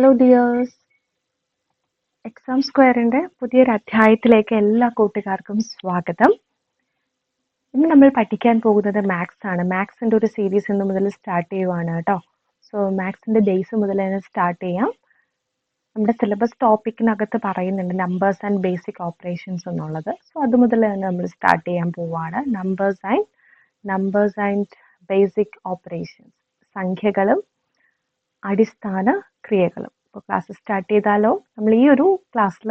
Hello dears, exam സ്ക്വയറിന്റെ പുതിയൊരു അധ്യായത്തിലേക്ക് എല്ലാ കൂട്ടുകാർക്കും സ്വാഗതം. ഇന്ന് നമ്മൾ പഠിക്കാൻ പോകുന്നത് മാത്സ് ആണ്. മാത്സിന്റെ ഒരു സീരീസ് ഇന്ന് മുതൽ സ്റ്റാർട്ട് ചെയ്യുവാണ് കേട്ടോ. സോ മാത്സിന്റെ ബേസ് മുതൽ തന്നെ സ്റ്റാർട്ട് ചെയ്യാം. നമ്മുടെ സിലബസ് ടോപ്പിക്കിനകത്ത് പറയുന്നുണ്ട് നമ്പേഴ്സ് ആൻഡ് ബേസിക് ഓപ്പറേഷൻസ് എന്നുള്ളത്. സോ അത് മുതൽ തന്നെ നമ്മൾ സ്റ്റാർട്ട് ചെയ്യാൻ പോവാണ്. നമ്പേഴ്സ് ആൻഡ് ബേസിക് ഓപ്പറേഷൻസ്, സംഖ്യകളും അടിസ്ഥാന ക്രിയകളും. ഇപ്പോൾ ക്ലാസ് സ്റ്റാർട്ട് ചെയ്താലോ? നമ്മൾ ഈ ഒരു ക്ലാസ്സിൽ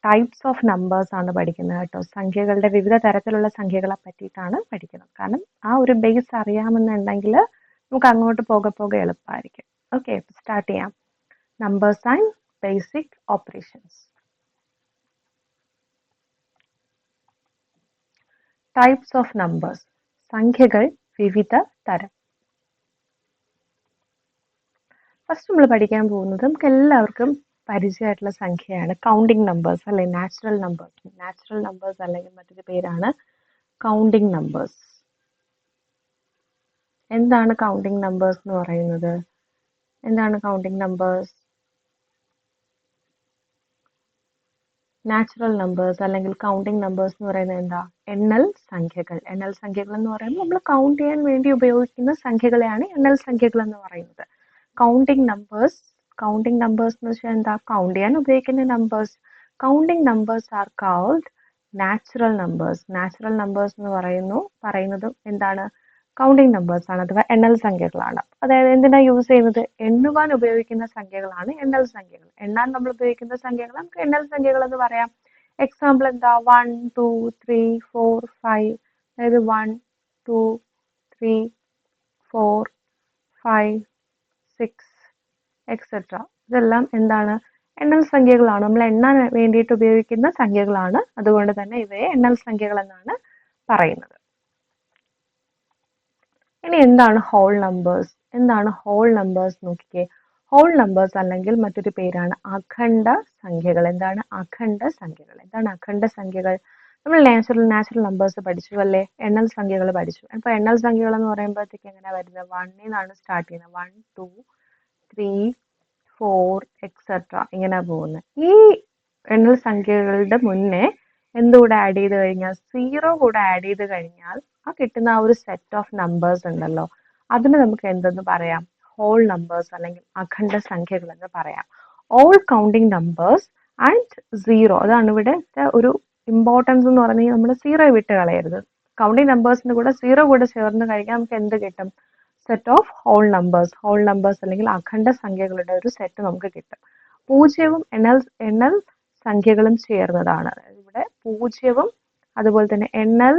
ടൈപ്സ് ഓഫ് നമ്പേഴ്സ് ആണ് പഠിക്കുന്നത് കേട്ടോ. സംഖ്യകളുടെ വിവിധ തരത്തിലുള്ള സംഖ്യകളെ പറ്റിയിട്ടാണ് പഠിക്കുന്നത്. കാരണം ആ ഒരു ബേസ് അറിയാമെന്നുണ്ടെങ്കിൽ നമുക്ക് അങ്ങോട്ട് പോകെ എളുപ്പമായിരിക്കും. ഓക്കെ, സ്റ്റാർട്ട് ചെയ്യാം. Numbers and basic operations. Types of numbers, സംഖ്യകൾ വിവിധ തരം. ഫസ്റ്റ് നമ്മൾ പഠിക്കാൻ പോകുന്നത് നമുക്ക് എല്ലാവർക്കും പരിചയമായിട്ടുള്ള സംഖ്യയാണ് കൗണ്ടിങ് നമ്പേഴ്സ് അല്ലെ, നാച്ചുറൽ നമ്പേഴ്സ് അല്ലെങ്കിൽ മറ്റൊരു പേരാണ് കൗണ്ടിങ് നമ്പേഴ്സ്. എന്താണ് കൗണ്ടിങ് നമ്പേഴ്സ് എന്ന് പറയുന്നത്? എന്താണ് കൗണ്ടിങ് നമ്പേഴ്സ്? നാച്ചുറൽ നമ്പേഴ്സ് അല്ലെങ്കിൽ കൗണ്ടിങ് നമ്പേഴ്സ് എന്ന് പറയുന്നത് എന്താ? എണ്ണൽ സംഖ്യകൾ എന്ന് പറയുമ്പോൾ നമ്മൾ കൗണ്ട് ചെയ്യാൻ വേണ്ടി ഉപയോഗിക്കുന്ന സംഖ്യകളെയാണ് എണ്ണൽ സംഖ്യകൾ എന്ന് പറയുന്നത്. കൗണ്ടിങ് നമ്പേഴ്സ് എന്ന് വെച്ചാൽ എന്താ? കൗണ്ട് ചെയ്യാൻ ഉപയോഗിക്കുന്ന numbers. Counting numbers are called natural numbers എന്ന് പറയുന്നത് എന്താണ്? കൗണ്ടിങ് നമ്പേഴ്സ് ആണ്, അഥവാ എണ്ണൽ സംഖ്യകളാണ്. അതായത് എന്തിനാ യൂസ് ചെയ്യുന്നത്? എണ്ണുവാൻ ഉപയോഗിക്കുന്ന സംഖ്യകളാണ് എണ്ണൽ സംഖ്യകൾ. എണ്ണാൻ നമ്മൾ ഉപയോഗിക്കുന്ന സംഖ്യകൾ നമുക്ക് എണ്ണൽ സംഖ്യകൾ എന്ന് പറയാം. എക്സാമ്പിൾ എന്താ? 1 2 3 4 5. അതായത് 1 2 3 4 5 6 എക്സെട്ര. ഇതെല്ലാം എന്താണ്? എണ്ണൽ സംഖ്യകളാണ്. നമ്മൾ എണ്ണാൻ വേണ്ടിയിട്ട് ഉപയോഗിക്കുന്ന സംഖ്യകളാണ്. അതുകൊണ്ട് തന്നെ ഇവയെ എണ്ണൽ സംഖ്യകൾ എന്നാണ് പറയുന്നത്. ഇനി എന്താണ് ഹോൾ നമ്പേഴ്സ്? നോക്കിക്കേ. ഹോൾ നമ്പേഴ്സ് അല്ലെങ്കിൽ മറ്റൊരു പേരാണ് അഖണ്ഡ സംഖ്യകൾ. എന്താണ് അഖണ്ഡ സംഖ്യകൾ? നമ്മൾ നാച്ചുറൽ നമ്പേഴ്സ് പഠിച്ചു അല്ലേ? എണ്ണൽ സംഖ്യകൾ പഠിച്ചു. അപ്പൊ എണ്ണൽ സംഖ്യകൾ എന്ന് പറയുമ്പോഴത്തേക്ക് എങ്ങനെയാ വരുന്നത്? 1 നിന്നാണ് സ്റ്റാർട്ട് ചെയ്യുന്നത്. 1 2 3 4 എക്സെട്ര ഇങ്ങനെ പോകുന്നത്. ഈ എണ്ണൽ സംഖ്യകളുടെ മുന്നേ എന്തുകൂടെ ആഡ് ചെയ്ത് കഴിഞ്ഞാൽ, 0 കൂടെ ആഡ് ചെയ്ത് കഴിഞ്ഞാൽ ആ കിട്ടുന്ന ആ ഒരു സെറ്റ് ഓഫ് നമ്പേഴ്സ് ഉണ്ടല്ലോ, അതിന് നമുക്ക് എന്തെന്ന് പറയാം? ഹോൾ നമ്പേഴ്സ് അല്ലെങ്കിൽ അഖണ്ഡ സംഖ്യകൾ എന്ന് പറയാം. ഓൾ കൗണ്ടിങ് നമ്പേഴ്സ് ആൻഡ് 0, അതാണ് ഇവിടെ ഒരു ഇമ്പോർട്ടൻസ് എന്ന് പറഞ്ഞാൽ നമ്മൾ 0 വിട്ട് കളയരുത്. കൗണ്ടിങ് നമ്പേഴ്സിന് കൂടെ 0 കൂടെ ചേർന്ന് കഴിഞ്ഞാൽ നമുക്ക് എന്ത് കിട്ടും? സെറ്റ് ഓഫ് ഹോൾ നമ്പേഴ്സ് അല്ലെങ്കിൽ അഖണ്ഡ സംഖ്യകളുടെ ഒരു സെറ്റ് നമുക്ക് കിട്ടും. പൂജ്യവും എണ്ണൽ സംഖ്യകളും ചേർന്നതാണ്. ഇവിടെ പൂജ്യവും അതുപോലെ തന്നെ എണ്ണൽ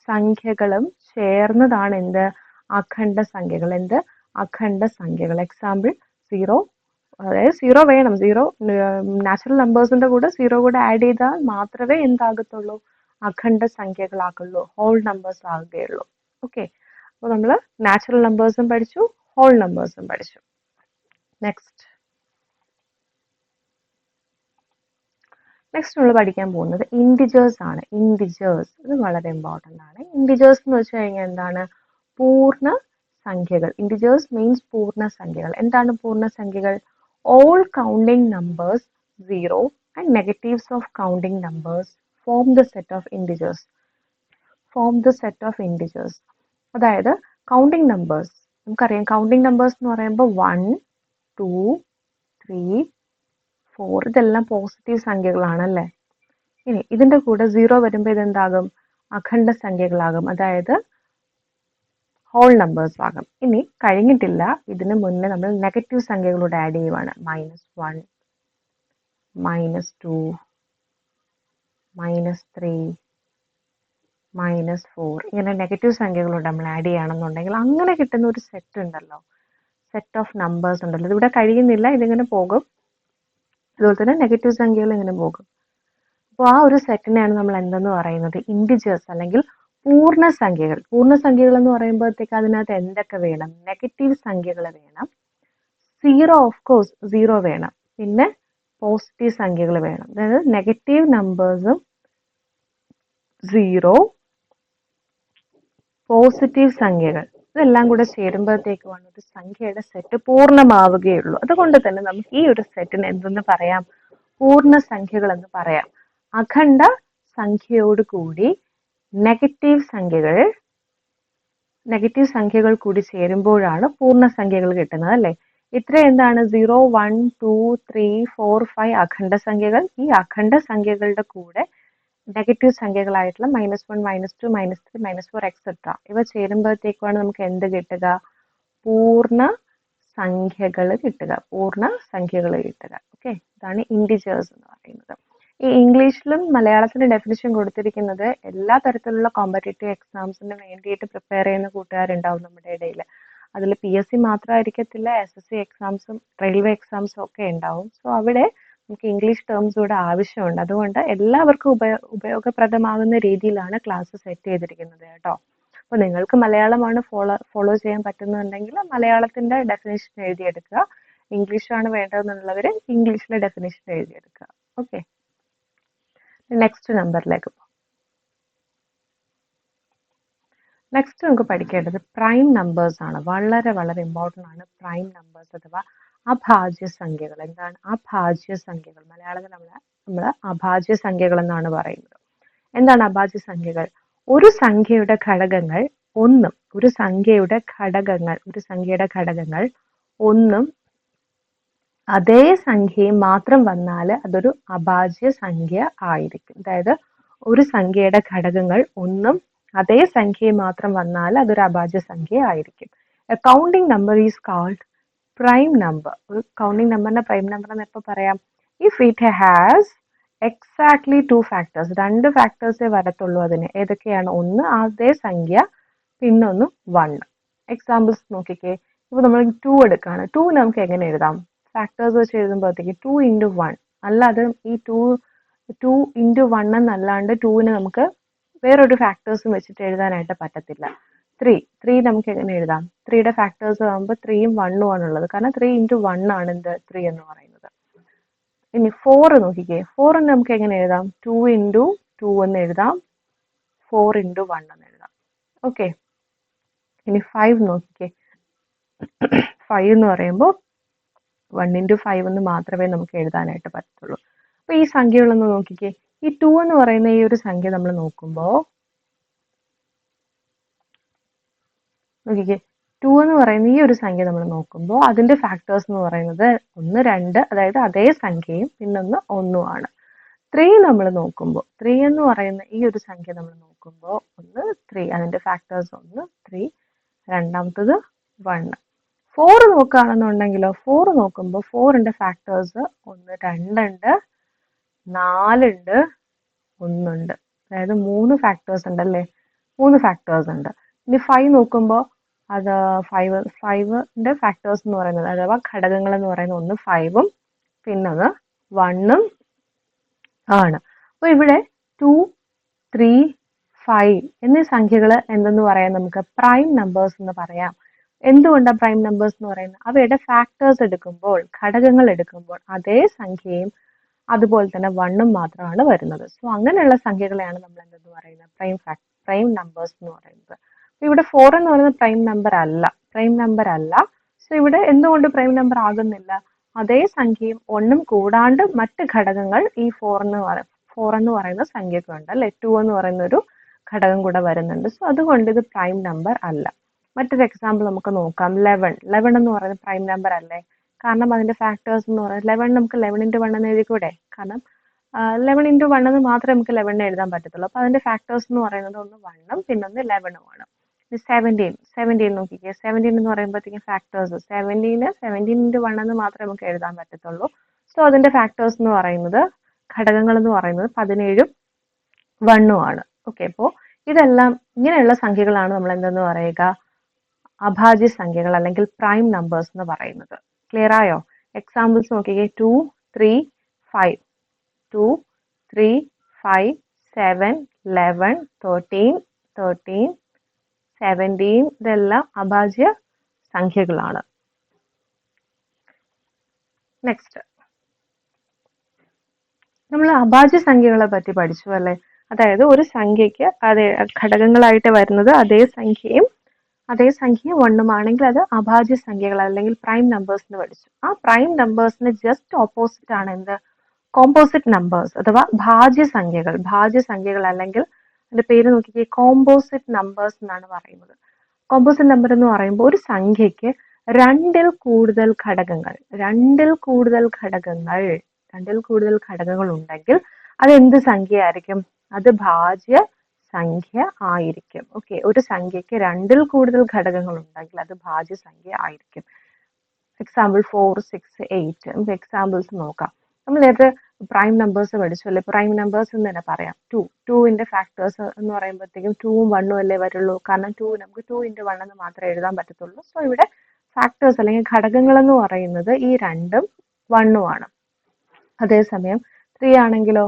സംഖ്യകളും ചേർന്നതാണ് എന്ത്? അഖണ്ഡ സംഖ്യകൾ. എക്സാമ്പിൾ 0. അതായത് 0 വേണം. 0 നാച്ചുറൽ നമ്പേഴ്സിന്റെ കൂടെ 0 കൂടെ ആഡ് ചെയ്താൽ മാത്രമേ എന്താകത്തുള്ളൂ? അഖണ്ഡ സംഖ്യകളാകുള്ളൂ, ഹോൾ നമ്പേഴ്സ് ആകുകയുള്ളൂ. ഓക്കെ, അപ്പോൾ നമ്മൾ നാച്ചുറൽ നമ്പേഴ്സും പഠിച്ചു, ഹോൾ നമ്പേഴ്സും പഠിച്ചു. നെക്സ്റ്റ് നമ്മൾ പഠിക്കാൻ പോകുന്നത് ഇൻഡിജേഴ്സ് ആണ്. ഇത് വളരെ ഇമ്പോർട്ടൻ്റ് ആണ്. ഇൻഡിജേഴ്സ് എന്ന് വെച്ച് കഴിഞ്ഞാൽ എന്താണ്? പൂർണ്ണ സംഖ്യകൾ. ഇൻഡിജേഴ്സ് മീൻസ് പൂർണ്ണ സംഖ്യകൾ. എന്താണ് പൂർണ്ണ സംഖ്യകൾ? All counting numbers 0 and negatives of counting numbers form the set of integers. അതായത് കൗണ്ടിങ് നമ്പേഴ്സ്, നമുക്കറിയാം കൗണ്ടിങ് നമ്പേഴ്സ് എന്ന് പറയുമ്പോൾ 1 2 3 4 ഇതെല്ലാം പോസിറ്റീവ് സംഖ്യകളാണ് അല്ലേ? ഇനി ഇതിന്റെ കൂടെ 0 വരുമ്പോൾ ഇതെന്താകും? അഖണ്ഡ സംഖ്യകളാകും, അതായത് ഹോൾ നമ്പേഴ്സ് ആകും. ഇനി കഴിഞ്ഞിട്ടില്ല, ഇതിന് മുന്നേ നമ്മൾ നെഗറ്റീവ് സംഖ്യകളോട് ആഡ് ചെയ്യുവാണ്. -1 -2 -3 -4 ഇങ്ങനെ നെഗറ്റീവ് സംഖ്യകളോട് നമ്മൾ ആഡ് ചെയ്യുകയാണെന്നുണ്ടെങ്കിൽ അങ്ങനെ കിട്ടുന്ന ഒരു സെറ്റ് ഉണ്ടല്ലോ, സെറ്റ് ഓഫ് നമ്പേഴ്സ് ഉണ്ടല്ലോ, ഇതിവിടെ കഴിയുന്നില്ല, ഇതിങ്ങനെ പോകും. അതുപോലെ തന്നെ നെഗറ്റീവ് സംഖ്യകൾ ഇങ്ങനെ പോകും. അപ്പോൾ ആ ഒരു സെറ്റിനെയാണ് നമ്മൾ എന്തെന്ന് പറയുന്നത്? ഇൻഡിജേഴ്സ് അല്ലെങ്കിൽ പൂർണ്ണസംഖ്യകൾ എന്ന് പറയുമ്പോഴത്തേക്ക് അതിനകത്ത് എന്തൊക്കെ വേണം? നെഗറ്റീവ് സംഖ്യകൾ വേണം, 0 ഓഫ് കോഴ്സ് 0 വേണം, പിന്നെ പോസിറ്റീവ് സംഖ്യകൾ വേണം. അതായത് നെഗറ്റീവ് നമ്പേഴ്സും 0 പോസിറ്റീവ് സംഖ്യകൾ, ഇതെല്ലാം കൂടെ ചേരുമ്പോഴത്തേക്കുമാണ് ഒരു സംഖ്യയുടെ സെറ്റ് പൂർണ്ണമാവുകയുള്ളൂ. അതുകൊണ്ട് തന്നെ നമുക്ക് ഈ ഒരു സെറ്റിന് എന്തെന്ന് പറയാം? പൂർണ്ണസംഖ്യകൾ എന്ന് പറയാം. അഖണ്ഡ സംഖ്യയോട് കൂടി നെഗറ്റീവ് സംഖ്യകൾ കൂടി ചേരുമ്പോഴാണ് പൂർണ്ണസംഖ്യകൾ കിട്ടുന്നത് അല്ലെ. ഇത്ര എന്താണ് 0, 1, 2, 3, 4, 5 അഖണ്ഡ സംഖ്യകൾ. ഈ അഖണ്ഡ സംഖ്യകളുടെ കൂടെ നെഗറ്റീവ് സംഖ്യകളായിട്ടുള്ള -1, -2, -3, -4 എക്സെട്ര ഇവ ചേരുമ്പോഴത്തേക്കാണ് നമുക്ക് എന്ത് കിട്ടുക? പൂർണ്ണ സംഖ്യകൾ കിട്ടുക. ഓക്കെ, ഇതാണ് ഇൻഡിജേഴ്സ് എന്ന് പറയുന്നത്. ഈ ഇംഗ്ലീഷിലും മലയാളത്തിലും ഡെഫിനിഷൻ കൊടുത്തിരിക്കുന്നത് എല്ലാ തരത്തിലുള്ള കോമ്പറ്റേറ്റീവ് എക്സാംസിന് വേണ്ടിയിട്ട് പ്രിപ്പയർ ചെയ്യുന്ന കൂട്ടുകാരുണ്ടാവും നമ്മുടെ ഇടയിൽ. അതിൽ PSC മാത്രമായിരിക്കത്തില്ല, SSC എക്സാംസും റെയിൽവേ എക്സാംസും ഒക്കെ ഉണ്ടാവും. സോ അവിടെ നമുക്ക് ഇംഗ്ലീഷ് ടേംസ് കൂടെ ആവശ്യമുണ്ട്. അതുകൊണ്ട് എല്ലാവർക്കും ഉപയോഗപ്രദമാകുന്ന രീതിയിലാണ് ക്ലാസ് സെറ്റ് ചെയ്തിരിക്കുന്നത് കേട്ടോ. അപ്പോൾ നിങ്ങൾക്ക് മലയാളമാണ് ഫോളോ ചെയ്യാൻ പറ്റുന്നുണ്ടെങ്കിൽ മലയാളത്തിന്റെ ഡെഫിനിഷൻ എഴുതിയെടുക്കുക. ഇംഗ്ലീഷാണ് വേണ്ടതെന്നുള്ളവർ ഇംഗ്ലീഷിലെ ഡെഫിനിഷൻ എഴുതിയെടുക്കുക. ഓക്കെ, നെക്സ്റ്റ് നമ്പറിലേക്ക് പോകാം. നെക്സ്റ്റ് നമുക്ക് പഠിക്കേണ്ടത് പ്രൈം നമ്പേഴ്സ് ആണ്. വളരെ വളരെ ഇമ്പോർട്ടൻ്റ് ആണ് പ്രൈം നമ്പേഴ്സ് അഥവാ അഭാജ്യ സംഖ്യകൾ. എന്താണ് അഭാജ്യ സംഖ്യകൾ? മലയാളത്തിൽ നമ്മൾ അഭാജ്യ സംഖ്യകൾ എന്നാണ് പറയുന്നത്. എന്താണ് അഭാജ്യ സംഖ്യകൾ? ഒരു സംഖ്യയുടെ ഘടകങ്ങൾ ഒന്നും അതേ സംഖ്യയും മാത്രം വന്നാൽ അതൊരു അഭാജ്യ സംഖ്യ ആയിരിക്കും. അതായത് ഒരു സംഖ്യയുടെ ഘടകങ്ങൾ ഒന്നും അതേ സംഖ്യയും മാത്രം വന്നാൽ അതൊരു അഭാജ്യ സംഖ്യ ആയിരിക്കും. A counting number is called prime number. ഒരു കൗണ്ടിങ് നമ്പറിന്റെ പ്രൈം നമ്പർ എന്ന് എപ്പോൾ പറയാം? If it has exactly 2 factors. 2 ഫാക്ടേഴ്സേ വരത്തുള്ളൂ അതിന്. ഏതൊക്കെയാണ്? ഒന്ന് അതേ സംഖ്യ, പിന്നൊന്ന് 1. എക്സാമ്പിൾസ് നോക്കിക്കേ. ഇപ്പൊ നമ്മൾ 2 എടുക്കുകയാണ്. 2 നമുക്ക് എങ്ങനെ എഴുതാം? ഫാക്ടേഴ്സ് വെച്ച് എഴുതുമ്പോഴത്തേക്ക് 2 × 1. അല്ലാതെ ഈ 2 × 1 എന്നല്ലാണ്ട് 2ന് നമുക്ക് വേറൊരു ഫാക്ടേഴ്സും വെച്ചിട്ട് എഴുതാനായിട്ട് പറ്റത്തില്ല. 3 നമുക്ക് എങ്ങനെ എഴുതാം? 3യുടെ ഫാക്ടേഴ്സ് ആകുമ്പോൾ 3യും 1ഉം ആണുള്ളത്. കാരണം 3 × 1 ആണ് എന്ത് 3 എന്ന് പറയുന്നത്. ഇനി 4 നോക്കിക്കേ. 4 നമുക്ക് എങ്ങനെ എഴുതാം? 2 × 2 എന്ന് എഴുതാം, 4 × 1 എന്ന് എഴുതാം. ഓക്കെ, ഇനി 5 നോക്കിക്കേ. 5 എന്ന് പറയുമ്പോൾ 1 × 5 എന്ന് മാത്രമേ നമുക്ക് എഴുതാനായിട്ട് പറ്റത്തുള്ളൂ. അപ്പൊ ഈ സംഖ്യകളൊന്ന് നോക്കിക്കേ. ഈ 2 എന്ന് പറയുന്ന ഈ ഒരു സംഖ്യ നമ്മൾ നോക്കുമ്പോൾ നോക്കിക്കേ, 2 എന്ന് പറയുന്ന ഈ ഒരു സംഖ്യ നമ്മൾ നോക്കുമ്പോൾ അതിന്റെ ഫാക്ടേഴ്സ് എന്ന് പറയുന്നത് 1, 2, അതായത് അതേ സംഖ്യയും പിന്നൊന്ന് 1ഉം ആണ്. 3 നമ്മൾ നോക്കുമ്പോൾ 3 എന്ന് പറയുന്ന ഈ ഒരു സംഖ്യ നമ്മൾ നോക്കുമ്പോൾ 3 അതിന്റെ ഫാക്ടേഴ്സ് 1, 3, രണ്ടാമത്തത് 1. 4 നോക്കുകയാണെന്നുണ്ടെങ്കിലോ 4 നോക്കുമ്പോൾ 4ന്റെ ഫാക്ടേഴ്സ് 1, 2 ഉണ്ട്, 4 ഉണ്ട്, 1 ഉണ്ട്. അതായത് 3 ഫാക്ടേഴ്സ് ഉണ്ട് അല്ലേ? 3 ഫാക്ടേഴ്സ് ഉണ്ട്. ഇനി 5 നോക്കുമ്പോൾ അത് 5ന്റെ ഫാക്ടേഴ്സ് എന്ന് പറയുന്നത് അഥവാ ഘടകങ്ങൾ എന്ന് പറയുന്നത് 1, 5ഉം പിന്നത് 1ഉം ആണ്. അപ്പൊ ഇവിടെ 2, 3, 5 എന്നീ സംഖ്യകൾ എന്തെന്ന് പറയാം? നമുക്ക് പ്രൈം നമ്പേഴ്സ് എന്ന് പറയാം. എന്തുകൊണ്ടാണ് പ്രൈം നമ്പേഴ്സ് എന്ന് പറയുന്നത്? അവയുടെ ഫാക്ടേഴ്സ് എടുക്കുമ്പോൾ, ഘടകങ്ങൾ എടുക്കുമ്പോൾ അതേ സംഖ്യയും അതുപോലെ തന്നെ 1ഉം മാത്രമാണ് വരുന്നത്. സോ അങ്ങനെയുള്ള സംഖ്യകളെയാണ് നമ്മൾ എന്തെന്ന് പറയുന്നത്? പ്രൈം നമ്പേഴ്സ് എന്ന് പറയുന്നത്. ഇവിടെ 4 എന്ന് പറയുന്നത് പ്രൈം നമ്പർ അല്ല. സോ ഇവിടെ എന്തുകൊണ്ട് പ്രൈം നമ്പർ ആകുന്നില്ല? അതേ സംഖ്യയും 1ഉം കൂടാണ്ട് മറ്റ് ഘടകങ്ങൾ ഈ 4 എന്ന് പറയുന്ന സംഖ്യക്കുണ്ട് അല്ലെ. 2 എന്ന് പറയുന്ന ഒരു ഘടകം കൂടെ വരുന്നുണ്ട്. സോ അതുകൊണ്ട് ഇത് പ്രൈം നമ്പർ അല്ല. മറ്റൊരു എക്സാമ്പിൾ നമുക്ക് നോക്കാം. 11 എന്ന് പറയുന്നത് പ്രൈം നമ്പർ അല്ലേ? കാരണം അതിന്റെ ഫാക്ടേഴ്സ് എന്ന് പറയുന്നത് 11 നമുക്ക് 11 × 1 എന്ന് എഴുതിക്കൂടെ? കാരണം 11 × 1 എന്ന് മാത്രമേ നമുക്ക് 11 എഴുതാൻ പറ്റത്തുള്ളൂ. അപ്പൊ അതിന്റെ ഫാക്ടേഴ്സ് എന്ന് പറയുന്നത് ഒന്ന് 1ഉം പിന്നൊന്ന് 11ഉം ആണ്. 17 നോക്കിക്കേ. 17 എന്ന് പറയുമ്പോഴത്തേക്കും ഫാക്ടേഴ്സ് 17 × 1 എന്ന് മാത്രമേ നമുക്ക് എഴുതാൻ പറ്റത്തുള്ളൂ. സോ അതിന്റെ ഫാക്ടേഴ്സ് എന്ന് പറയുന്നത്, ഘടകങ്ങൾ എന്ന് പറയുന്നത് 17ഉം 1ഉം ആണ്. ഓക്കെ, അപ്പോൾ ഇതെല്ലാം ഇങ്ങനെയുള്ള സംഖ്യകളാണ് നമ്മൾ എന്തെന്ന് പറയുക? അഭാജ്യ സംഖ്യകൾ അല്ലെങ്കിൽ പ്രൈം നമ്പേഴ്സ് എന്ന് പറയുന്നത്. ക്ലിയർ ആയോ? എക്സാമ്പിൾസ് നോക്കിക്കേ. 2, 3, 5. 2, 3, 5, 7, 11, 13, 17 ഇതെല്ലാം അഭാജ്യ സംഖ്യകളാണ്. നെക്സ്റ്റ് നമ്മൾ അഭാജ്യ സംഖ്യകളെ പറ്റി പഠിച്ചു അല്ലെ. അതായത് ഒരു സംഖ്യക്ക് അതേ ഘടകങ്ങളായിട്ട് വരുന്നത് അതേ സംഖ്യയും അതേ സംഖ്യ 1 ആണെങ്കിൽ അത് അഭാജ്യ സംഖ്യകൾ അല്ലെങ്കിൽ പ്രൈം നമ്പേഴ്സ് എന്ന് പഠിച്ചു. ആ പ്രൈം നമ്പേഴ്സിന് ജസ്റ്റ് ഓപ്പോസിറ്റ് ആണ് എന്ത്? കോമ്പോസിറ്റ് നമ്പേഴ്സ് അഥവാ ഭാജ്യസംഖ്യകൾ അല്ലെങ്കിൽ അതിന്റെ പേര് നോക്കിക്കേ, കോമ്പോസിറ്റ് നമ്പേഴ്സ് എന്നാണ് പറയുന്നത്. കോമ്പോസിറ്റ് നമ്പർ എന്ന് പറയുമ്പോൾ ഒരു സംഖ്യയ്ക്ക് രണ്ടിൽ കൂടുതൽ ഘടകങ്ങൾ ഉണ്ടെങ്കിൽ അത് എന്ത് സംഖ്യയായിരിക്കും? അത് ഭാജ്യ സംഖ്യ ആയിരിക്കും. ഓക്കെ, ഒരു സംഖ്യയ്ക്ക് രണ്ടിൽ കൂടുതൽ ഘടകങ്ങൾ ഉണ്ടെങ്കിൽ അത് ഭാജ്യ സംഖ്യ ആയിരിക്കും. എക്സാമ്പിൾ 4, 6, 8. നമുക്ക് എക്സാമ്പിൾസ് നോക്കാം. നമ്മൾ നേരത്തെ പ്രൈം നമ്പേഴ്സ് പഠിച്ചു അല്ലെ? പ്രൈം നമ്പേഴ്സ് എന്ന് തന്നെ പറയാം. 2ന്റെ ഫാക്ടേഴ്സ് എന്ന് പറയുമ്പോഴത്തേക്കും 2ഉം 1ഉം അല്ലേ വരുള്ളൂ. കാരണം നമുക്ക് 2 × 1 എന്ന് മാത്രമേ എഴുതാൻ പറ്റത്തുള്ളൂ. സോ ഇവിടെ ഫാക്ടേഴ്സ് അല്ലെങ്കിൽ ഘടകങ്ങൾ എന്ന് പറയുന്നത് ഈ 2ഉം 1ഉം ആണ്. അതേസമയം 3 ആണെങ്കിലോ,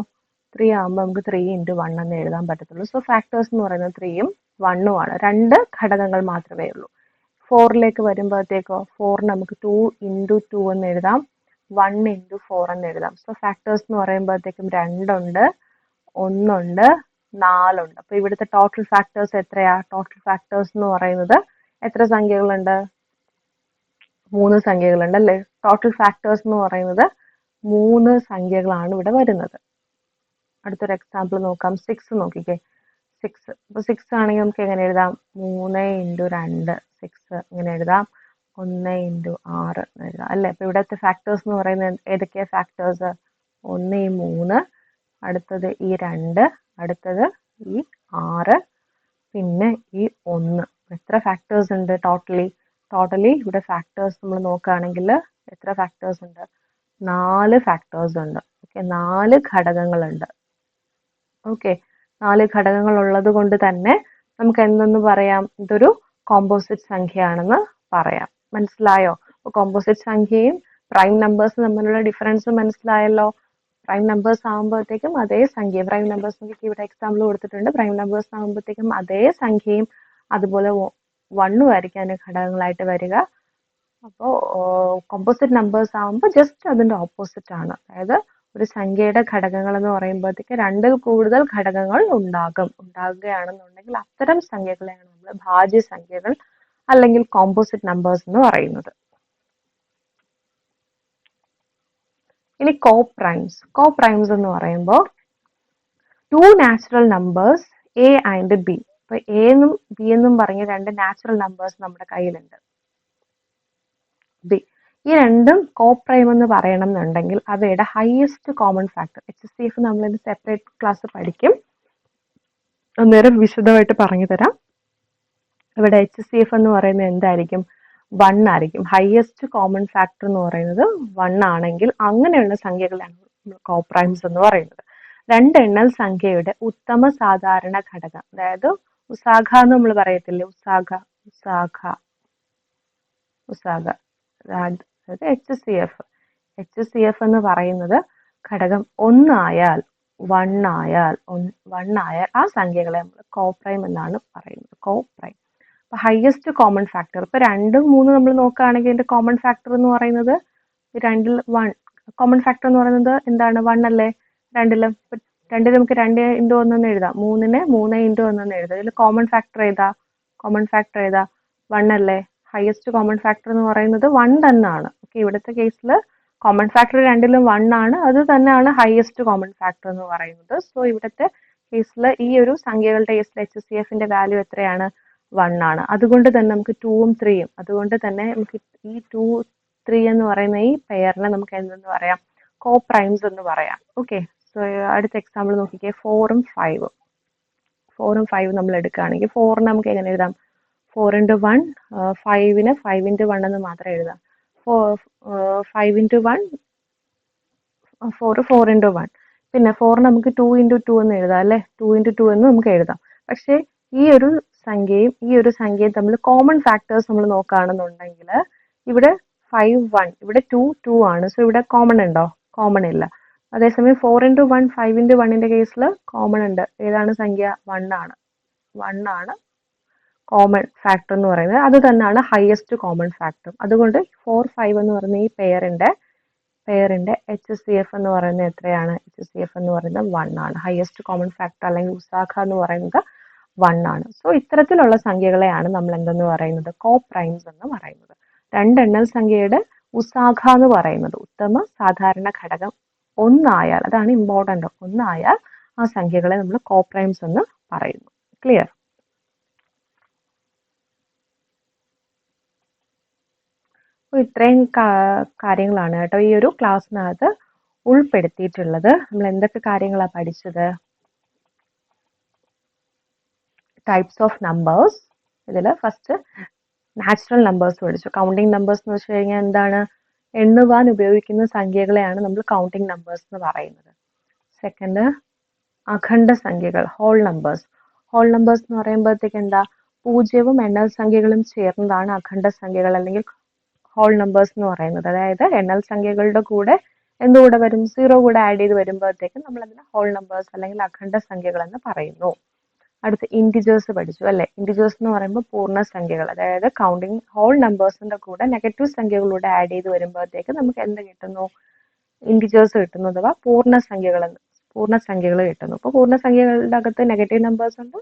3 ആകുമ്പോൾ നമുക്ക് 3 × 1 എന്ന് എഴുതാൻ പറ്റത്തുള്ളൂ. സോ ഫാക്ടേഴ്സ് എന്ന് പറയുന്നത് 3ഉം 1ഉം ആണ്. 2 ഘടകങ്ങൾ മാത്രമേ ഉള്ളൂ. 4ലേക്ക് വരുമ്പോഴത്തേക്കോ, 4 നമുക്ക് 2 × 2 എന്ന് എഴുതാം, 1 × 4 എന്ന് എഴുതാം. സോ ഫാക്ടേഴ്സ് എന്ന് പറയുമ്പോഴത്തേക്കും 2 ഉണ്ട്, 1 ഉണ്ട്, 4 ഉണ്ട്. അപ്പൊ ഇവിടുത്തെ ടോട്ടൽ ഫാക്ടേഴ്സ് എത്രയാ? ടോട്ടൽ ഫാക്ടേഴ്സ് എന്ന് പറയുന്നത് എത്ര സംഖ്യകളുണ്ട്? 3 സംഖ്യകളുണ്ട് അല്ലേ? ടോട്ടൽ ഫാക്ടേഴ്സ് എന്ന് പറയുന്നത് 3 സംഖ്യകളാണ് ഇവിടെ വരുന്നത്. അടുത്തൊരു എക്സാമ്പിൾ നോക്കാം. 6 നോക്കിക്കേ. 6. അപ്പൊ 6 ആണെങ്കിൽ നമുക്ക് എങ്ങനെ എഴുതാം? 3 × 2 6 ഇങ്ങനെ എഴുതാം, 1 × 6 എന്ന് എഴുതാം അല്ലെ? അപ്പൊ ഇവിടുത്തെ ഫാക്ടേഴ്സ് എന്ന് പറയുന്നത് ഏതൊക്കെയാ ഫാക്ടേഴ്സ്? 1 ഈ 3, അടുത്തത് ഈ 2, അടുത്തത് ഈ 6, പിന്നെ ഈ 1. എത്ര ഫാക്ടേഴ്സ് ഉണ്ട് ടോട്ടലി ഇവിടെ ഫാക്ടേഴ്സ് നമ്മൾ നോക്കുകയാണെങ്കിൽ എത്ര ഫാക്ടേഴ്സ് ഉണ്ട്? 4 ഫാക്ടേഴ്സ് ഉണ്ട്. ഓക്കെ, 4 ഘടകങ്ങളുണ്ട്. ഓക്കെ, 4 ഘടകങ്ങൾ ഉള്ളത് കൊണ്ട് തന്നെ നമുക്ക് എന്തെന്ന് പറയാം? ഇതൊരു കോമ്പോസിറ്റ് സംഖ്യയാണെന്ന് പറയാം. മനസ്സിലായോ? അപ്പോൾ കോമ്പോസിറ്റ് സംഖ്യയും പ്രൈം നമ്പേഴ്സും തമ്മിലുള്ള ഡിഫറൻസ് മനസ്സിലായല്ലോ. പ്രൈം നമ്പേഴ്സ് ആകുമ്പോഴത്തേക്കും അതേ സംഖ്യ, പ്രൈം നമ്പേഴ്സ് നമുക്ക് ഇവിടെ എക്സാമ്പിൾ കൊടുത്തിട്ടുണ്ട്. പ്രൈം നമ്പേഴ്സ് ആകുമ്പോഴത്തേക്കും അതേ സംഖ്യയും അതുപോലെ 1ഉം ആയിരിക്കും അതിന്റെ ഘടകങ്ങളായിട്ട് വരിക. അപ്പോൾ കോമ്പോസിറ്റ് നമ്പേഴ്സ് ആകുമ്പോൾ ജസ്റ്റ് അതിന്റെ ഓപ്പോസിറ്റ് ആണ്. അതായത് ഒരു സംഖ്യയുടെ ഘടകങ്ങൾ എന്ന് പറയുമ്പോഴത്തേക്ക് 2ൽ കൂടുതൽ ഘടകങ്ങൾ ഉണ്ടാകുകയാണെന്നുണ്ടെങ്കിൽ അത്തരം സംഖ്യകളെയാണ് നമ്മൾ ഭാജ്യസംഖ്യകൾ അല്ലെങ്കിൽ കോമ്പോസിറ്റ് നമ്പേഴ്സ് എന്ന് പറയുന്നത്. ഇനി കോപ്രൈംസ് എന്ന് പറയുമ്പോൾ 2 natural numbers A and B. അപ്പൊ എ എന്നും ബി എന്നും പറഞ്ഞ 2 നാച്ചുറൽ നമ്പേഴ്സ് നമ്മുടെ കയ്യിലുണ്ട്. ബി, ഈ രണ്ടും കോപ്രൈം എന്ന് പറയണം എന്നുണ്ടെങ്കിൽ അവയുടെ ഹയസ്റ്റ് കോമൺ ഫാക്ടർ, HCF നമ്മൾ സെപ്പറേറ്റ് ക്ലാസ് പഠിക്കും, അന്നേരം വിശദമായിട്ട് പറഞ്ഞു തരാം. ഇവിടെ HCF എന്ന് പറയുന്നത് എന്തായിരിക്കും? 1 ആയിരിക്കും. ഹയസ്റ്റ് കോമൺ ഫാക്ടർ എന്ന് പറയുന്നത് 1 ആണെങ്കിൽ അങ്ങനെയുള്ള സംഖ്യകളാണ് കോപ്രൈംസ് എന്ന് പറയുന്നത്. 2 എണ്ണൽ സംഖ്യയുടെ ഉത്തമ സാധാരണ ഘടകം, അതായത് ഉസാഘ എന്ന് നമ്മൾ പറയത്തില്ലേ? ഉസാഘ അതായത് HCF എന്ന് പറയുന്നത് ഘടകം 1 ആയാൽ ആ സംഖ്യകളെ നമ്മൾ കോപ്രൈം എന്നാണ് പറയുന്നത്. കോപ്രൈം. അപ്പൊ ഹയസ്റ്റ് കോമൺ ഫാക്ടർ, ഇപ്പൊ 2ഉം 3ഉം നമ്മൾ നോക്കുകയാണെങ്കിൽ ഇതിന്റെ കോമൺ ഫാക്ടർ എന്ന് പറയുന്നത് 2ൽ 1. കോമൺ ഫാക്ടർ എന്ന് പറയുന്നത് എന്താണ്? 1 അല്ലേ? 2ലും നമുക്ക് 2 × 1 എന്ന് എഴുതാം, 3ന് 3 × 1 എന്ന് എഴുതാം. ഇതിൽ കോമൺ ഫാക്ടർ ഏതാ? 1 അല്ലേ? ഹയസ്റ്റ് കോമൺ ഫാക്ടർ എന്ന് പറയുന്നത് 1 തന്നെയാണ്. ഓക്കെ, ഇവിടുത്തെ കേസിൽ കോമൺ ഫാക്ടർ 2ലും 1 ആണ്. അത് തന്നെയാണ് ഹയസ്റ്റ് കോമൺ ഫാക്ടർ എന്ന് പറയുന്നത്. സോ ഇവിടുത്തെ കേസിൽ ഈ ഒരു സംഖ്യകളുടെ കേസിൽ HCFന്റെ വാല്യൂ എത്രയാണ്? 1 ആണ്. അതുകൊണ്ട് തന്നെ നമുക്ക് 2ഉം 3ഉം, അതുകൊണ്ട് തന്നെ നമുക്ക് ഈ 2, 3 എന്ന് പറയുന്ന ഈ പെയറിനെ നമുക്ക് എന്തെന്ന് പറയാം? കോപ്രൈംസ് എന്ന് പറയാം. ഓക്കെ, സോ അടുത്ത എക്സാമ്പിൾ നോക്കിക്കേ. 4ഉം 5ഉം നമ്മൾ എടുക്കുകയാണെങ്കിൽ 4ന് നമുക്ക് എങ്ങനെ എഴുതാം? 4 × 1, 5ന് 5 × 1 എന്ന് മാത്രം എഴുതാം. 5 × 1 4 × 1. പിന്നെ 4 നമുക്ക് 2 × 2 എന്ന് എഴുതാം അല്ലെ? 2 × 2 എന്ന് നമുക്ക് എഴുതാം. പക്ഷേ ഈ ഒരു സംഖ്യയും തമ്മിൽ കോമൺ ഫാക്ടേഴ്സ് നമ്മൾ നോക്കുകയാണെന്നുണ്ടെങ്കിൽ ഇവിടെ 5, 1, ഇവിടെ 2, 2 ആണ്. സോ ഇവിടെ കോമൺ ഉണ്ടോ? കോമൺ ഇല്ല. അതേസമയം 4 × 1, 5 × 1ന്റെ കേസിൽ കോമൺ ഉണ്ട്. ഏതാണ് സംഖ്യ? 1 ആണ് കോമൺ ഫാക്ടർ എന്ന് പറയുന്നത്. അത് തന്നെയാണ് ഹയസ്റ്റ് കോമൺ ഫാക്ടർ. അതുകൊണ്ട് 4, 5 എന്ന് പറയുന്ന ഈ പെയറിന്റെ HCF എന്ന് പറയുന്നത് എത്രയാണ്? HCF എന്ന് പറയുന്നത് 1 ആണ്. ഹയസ്റ്റ് കോമൺ ഫാക്ടർ അല്ലെങ്കിൽ ഉസാഖ എന്ന് പറയുന്നത് 1 ആണ്. സോ ഇത്തരത്തിലുള്ള സംഖ്യകളെയാണ് നമ്മൾ എന്തെന്ന് പറയുന്നത്, കോപ്രൈംസ് എന്ന് പറയുന്നത്. രണ്ട് എണ്ണൽ സംഖ്യയുടെ ഉസാഖ എന്ന് പറയുന്നത് ഉത്തമ സാധാരണ ഘടകം ഒന്നായാൽ, അതാണ് ഇമ്പോർട്ടന്റ്, ഒന്നായാൽ ആ സംഖ്യകളെ നമ്മൾ കോപ്രൈംസ് എന്ന് പറയുന്നു. ക്ലിയർ? അപ്പോൾ ഇത്രയും കാര്യങ്ങളാണ് കേട്ടോ ഈ ഒരു ക്ലാസ്സിനകത്ത് ഉൾപ്പെടുത്തിയിട്ടുള്ളത്. നമ്മൾ എന്തൊക്കെ കാര്യങ്ങളാണ് പഠിച്ചത്? Types of numbers. ഇതിൽ ഫസ്റ്റ് നാച്ചുറൽ നമ്പേഴ്സ് പഠിച്ചു. കൗണ്ടിങ് നമ്പേഴ്സ് എന്ന് വെച്ച് കഴിഞ്ഞാൽ എന്താണ്? എണ്ണുവാൻ ഉപയോഗിക്കുന്ന സംഖ്യകളെയാണ് നമ്മൾ കൗണ്ടിങ് നമ്പേഴ്സ് എന്ന് പറയുന്നത്. സെക്കൻഡ്, അഖണ്ഡ സംഖ്യകൾ, ഹോൾ നമ്പേഴ്സ്. ഹോൾ നമ്പേഴ്സ് എന്ന് പറയുമ്പോഴത്തേക്ക് എന്താ? പൂജ്യവും എണ്ണൽ സംഖ്യകളും ചേർന്നതാണ് അഖണ്ഡ സംഖ്യകൾ അല്ലെങ്കിൽ ഹോൾ നമ്പേഴ്സ് എന്ന് പറയുന്നത്. അതായത് എണ്ണൽ സംഖ്യകളുടെ കൂടെ എന്തുകൂടെ വരും? സീറോ കൂടെ ആഡ് ചെയ്ത് വരുമ്പോഴത്തേക്കും നമ്മൾ അതിനെ ഹോൾ നമ്പേഴ്സ് അല്ലെങ്കിൽ അഖണ്ഡ സംഖ്യകൾ എന്ന് പറയുന്നു. അടുത്ത് ഇൻറ്റിജേഴ്സ് പഠിച്ചു അല്ലെ? ഇൻറ്റിജേഴ്സ് എന്ന് പറയുമ്പോൾ പൂർണ്ണസംഖ്യകൾ, അതായത് കൗണ്ടിങ് ഹോൾ നമ്പേഴ്സിന്റെ കൂടെ നെഗറ്റീവ് സംഖ്യകളൂടെ ആഡ് ചെയ്ത് വരുമ്പോഴത്തേക്ക് നമുക്ക് എന്ത് കിട്ടുന്നു? ഇൻറ്റിജേഴ്സ് കിട്ടുന്നു, അഥവാ പൂർണ്ണസംഖ്യകൾ കിട്ടുന്നു. അപ്പോൾ പൂർണ്ണസംഖ്യകളുടെ അകത്ത് നെഗറ്റീവ് നമ്പേഴ്സ് ഉണ്ട്,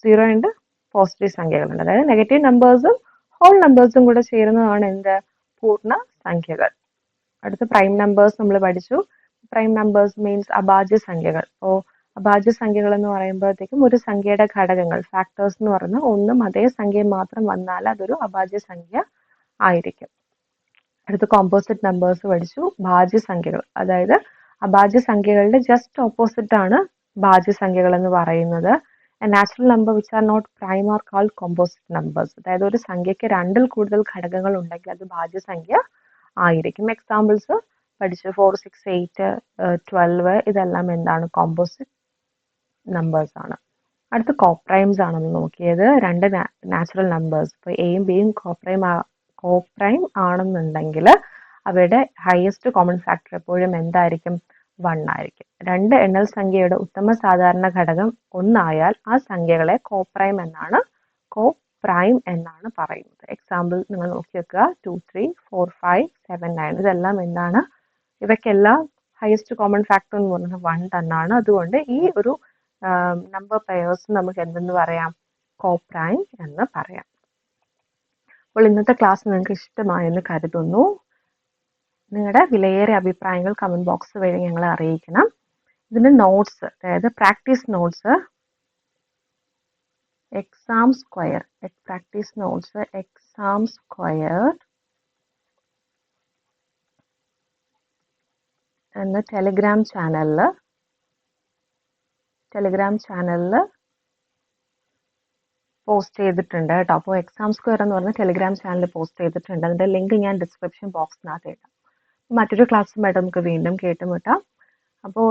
സീറോ ഉണ്ട്, പോസിറ്റീവ് സംഖ്യകളുണ്ട്. അതായത് നെഗറ്റീവ് നമ്പേഴ്സും ഹോൾ നമ്പേഴ്സും കൂടെ ചേരുന്നതാണ് എന്ത്? പൂർണ്ണ സംഖ്യകൾ. അടുത്ത പ്രൈം നമ്പേഴ്സ് നമ്മൾ പഠിച്ചു. പ്രൈം നമ്പേഴ്സ് മീൻസ് അഭാജ്യ സംഖ്യകൾ. അപ്പോൾ അഭാജ്യ സംഖ്യകൾ എന്ന് പറയുമ്പോഴത്തേക്കും ഒരു സംഖ്യയുടെ ഘടകങ്ങൾ, ഫാക്ടേഴ്സ് എന്ന് പറഞ്ഞാൽ ഒന്നും അതേ സംഖ്യ മാത്രം വന്നാൽ അതൊരു അഭാജ്യ സംഖ്യ ആയിരിക്കും. അടുത്ത് കോമ്പോസിറ്റ് നമ്പേഴ്സ് പഠിച്ചു. ഭാജ്യ സംഖ്യകൾ, അതായത് അഭാജ്യ സംഖ്യകളുടെ ജസ്റ്റ് ഓപ്പോസിറ്റ് ആണ് ഭാജ്യ സംഖ്യകൾ എന്ന് പറയുന്നത്. Natural number which are not prime are called composite numbers. അതായത് ഒരു സംഖ്യയ്ക്ക് രണ്ടിൽ കൂടുതൽ ഘടകങ്ങൾ ഉണ്ടെങ്കിൽ അത് ഭാജ്യ സംഖ്യ ആയിരിക്കും. എക്സാമ്പിൾസ് പഠിച്ചു. 4, 6, 8, 12 ഇതെല്ലാം എന്താണ്? കോമ്പോസിറ്റ് നമ്പേഴ്സ് ആണ്. അടുത്ത് കോപ്രൈംസ് ആണെന്ന് നോക്കിയത്. രണ്ട് നാച്ചുറൽ നമ്പേഴ്സ്, ഇപ്പോൾ എയും ബിയും കോപ്രൈം ആണെന്നുണ്ടെങ്കിൽ അവയുടെ ഹയസ്റ്റ് കോമൺ ഫാക്ടർ എപ്പോഴും എന്തായിരിക്കും? 1 ആയിരിക്കും. രണ്ട് എണ്ണൽ സംഖ്യയുടെ ഉത്തമ സാധാരണ ഘടകം ഒന്നായാൽ ആ സംഖ്യകളെ കോപ്രൈം എന്നാണ് പറയുന്നത്. എക്സാമ്പിൾ നിങ്ങൾ നോക്കി വെക്കുക. 2, 3, 4, 5, 7, 9 ഇതെല്ലാം എന്താണ്? ഇവയ്ക്കെല്ലാം ഹയസ്റ്റ് കോമൺ ഫാക്ടർ എന്ന് പറയുന്നത് 1 തന്നെയാണ്. അതുകൊണ്ട് ഈ ഒരു നമ്പർ പെയേഴ്സ് നമുക്ക് എന്തെന്ന് പറയാം? കോപ്രൈം എന്ന് പറയാം. അപ്പോൾ ഇന്നത്തെ ക്ലാസ് നിങ്ങൾക്ക് ഇഷ്ടമായെന്ന് കരുതുന്നു. നിങ്ങളുടെ വിലയേറിയ അഭിപ്രായങ്ങൾ കമന്റ് ബോക്സ് വഴി ഞങ്ങളെ അറിയിക്കണം. ഇതിന്റെ നോട്ട്സ്, അതായത് പ്രാക്ടീസ് നോട്ട്സ്, എക്സാം സ്ക്വയർ എന്ന ടെലിഗ്രാം ചാനലിൽ പോസ്റ്റ് ചെയ്തിട്ടുണ്ട് കേട്ടോ. അപ്പോൾ എക്സാം സ്ക്വയർ എന്ന് പറഞ്ഞ ടെലിഗ്രാം ചാനലിൽ പോസ്റ്റ് ചെയ്തിട്ടുണ്ട്. അതിന്റെ ലിങ്ക് ഞാൻ ഡിസ്ക്രിപ്ഷൻ ബോക്സിനകത്ത് ഇടാം. മറ്റൊരു ക്ലാസ്സുമായിട്ട് നമുക്ക് വീണ്ടും കേട്ടുമുട്ടാം. അപ്പോൾ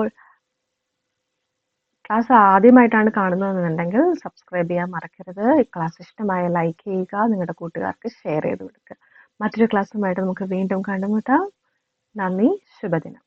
ക്ലാസ് ആദ്യമായിട്ടാണ് കാണുന്നതെന്നുണ്ടെങ്കിൽ സബ്സ്ക്രൈബ് ചെയ്യാൻ മറക്കരുത്. ഈ ക്ലാസ് ഇഷ്ടമായ ലൈക്ക് ചെയ്യുക, നിങ്ങളുടെ കൂട്ടുകാർക്ക് ഷെയർ ചെയ്ത് കൊടുക്കുക. മറ്റൊരു ക്ലാസ്സുമായിട്ട് നമുക്ക് വീണ്ടും കണ്ടുമുട്ടാം. നന്ദി, ശുഭദിനം.